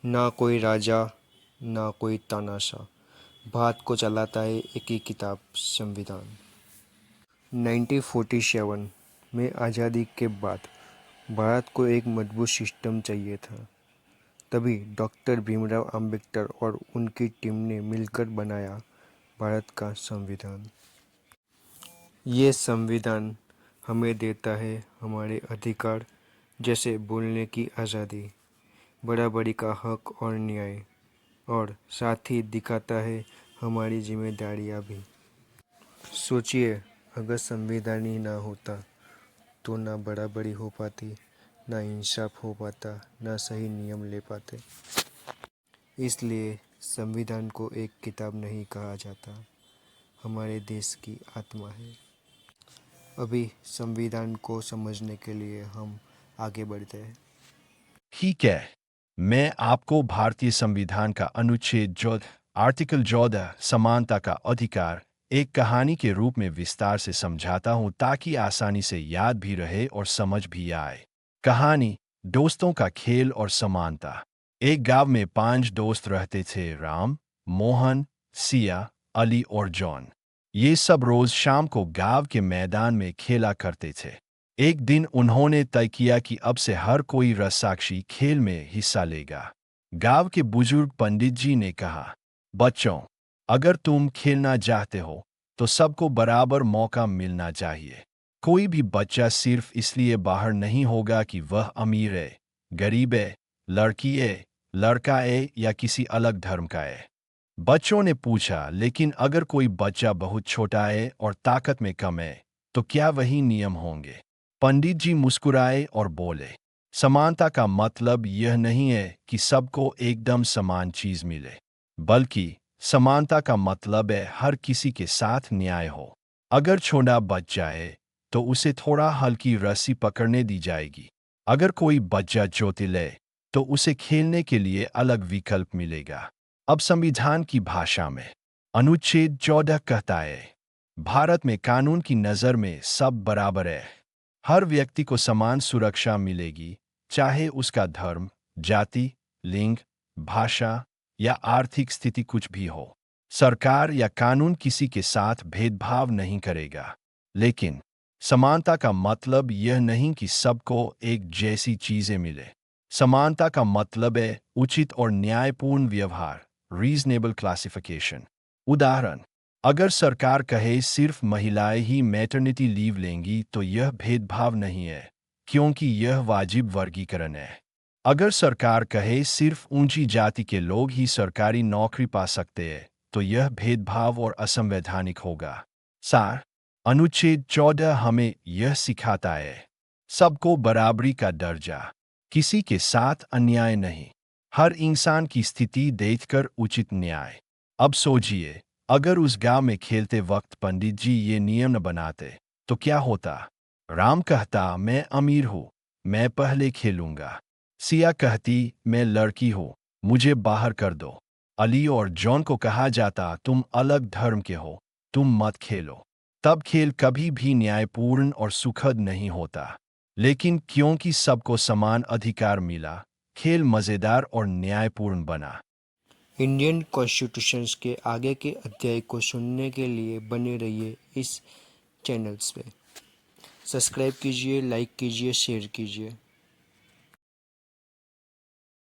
ना कोई राजा ना कोई तानाशाह, भारत को चलाता है एक ही किताब, संविधान। 1947 में आज़ादी के बाद भारत को एक मजबूत सिस्टम चाहिए था। तभी डॉक्टर भीमराव अंबेडकर और उनकी टीम ने मिलकर बनाया भारत का संविधान। ये संविधान हमें देता है हमारे अधिकार, जैसे बोलने की आज़ादी, बराबरी का हक और न्याय, और साथ ही दिखाता है हमारी जिम्मेदारियां भी। सोचिए, अगर संविधान ही ना होता तो ना बराबरी हो पाती, ना इंसाफ हो पाता, ना सही नियम ले पाते। इसलिए संविधान को एक किताब नहीं कहा जाता, हमारे देश की आत्मा है। अभी संविधान को समझने के लिए हम आगे बढ़ते हैं। ठीक है, मैं आपको भारतीय संविधान का अनुच्छेद 14 आर्टिकल 14 समानता का अधिकार एक कहानी के रूप में विस्तार से समझाता हूं ताकि आसानी से याद भी रहे और समझ भी आए। कहानी दोस्तों का खेल और समानता। एक गांव में 5 दोस्त रहते थे, राम, मोहन, सिया, अली और जॉन। ये सब रोज शाम को गांव के मैदान में खेला करते थे। एक दिन उन्होंने तय किया कि अब से हर कोई रस्साकशी खेल में हिस्सा लेगा। गांव के बुजुर्ग पंडित जी ने कहा, बच्चों, अगर तुम खेलना चाहते हो तो सबको बराबर मौका मिलना चाहिए। कोई भी बच्चा सिर्फ इसलिए बाहर नहीं होगा कि वह अमीर है, गरीब है, लड़की है, लड़का है या किसी अलग धर्म का है। बच्चों ने पूछा, लेकिन अगर कोई बच्चा बहुत छोटा है और ताकत में कम है, तो क्या वही नियम होंगे? पंडित जी मुस्कुराए और बोले, समानता का मतलब यह नहीं है कि सबको एकदम समान चीज मिले, बल्कि समानता का मतलब है हर किसी के साथ न्याय हो। अगर छोटा बच्चा है तो उसे थोड़ा हल्की रस्सी पकड़ने दी जाएगी। अगर कोई बच्चा चोटिल है तो उसे खेलने के लिए अलग विकल्प मिलेगा। अब संविधान की भाषा में अनुच्छेद 14 कहता है, भारत में कानून की नज़र में सब बराबर है। हर व्यक्ति को समान सुरक्षा मिलेगी, चाहे उसका धर्म, जाति, लिंग, भाषा या आर्थिक स्थिति कुछ भी हो। सरकार या कानून किसी के साथ भेदभाव नहीं करेगा। लेकिन समानता का मतलब यह नहीं कि सबको एक जैसी चीजें मिले। समानता का मतलब है उचित और न्यायपूर्ण व्यवहार, रीजनेबल क्लासिफिकेशन। उदाहरण, अगर सरकार कहे सिर्फ महिलाएं ही मैटरनिटी लीव लेंगी तो यह भेदभाव नहीं है, क्योंकि यह वाजिब वर्गीकरण है। अगर सरकार कहे सिर्फ ऊंची जाति के लोग ही सरकारी नौकरी पा सकते हैं तो यह भेदभाव और असंवैधानिक होगा। सार, अनुच्छेद 14 हमें यह सिखाता है, सबको बराबरी का दर्जा, किसी के साथ अन्याय नहीं, हर इंसान की स्थिति देखकर उचित न्याय। अब सोचिए, अगर उस गांव में खेलते वक्त पंडित जी ये नियम न बनाते तो क्या होता? राम कहता, मैं अमीर हूँ, मैं पहले खेलूंगा। सिया कहती, मैं लड़की हूँ, मुझे बाहर कर दो। अली और जॉन को कहा जाता, तुम अलग धर्म के हो, तुम मत खेलो। तब खेल कभी भी न्यायपूर्ण और सुखद नहीं होता। लेकिन क्योंकि सबको समान अधिकार मिला, खेल मज़ेदार और न्यायपूर्ण बना। इंडियन कॉन्स्टिट्यूशन के आगे के अध्याय को सुनने के लिए बने रहिए इस चैनल्स पे। सब्सक्राइब कीजिए, लाइक कीजिए, शेयर कीजिए।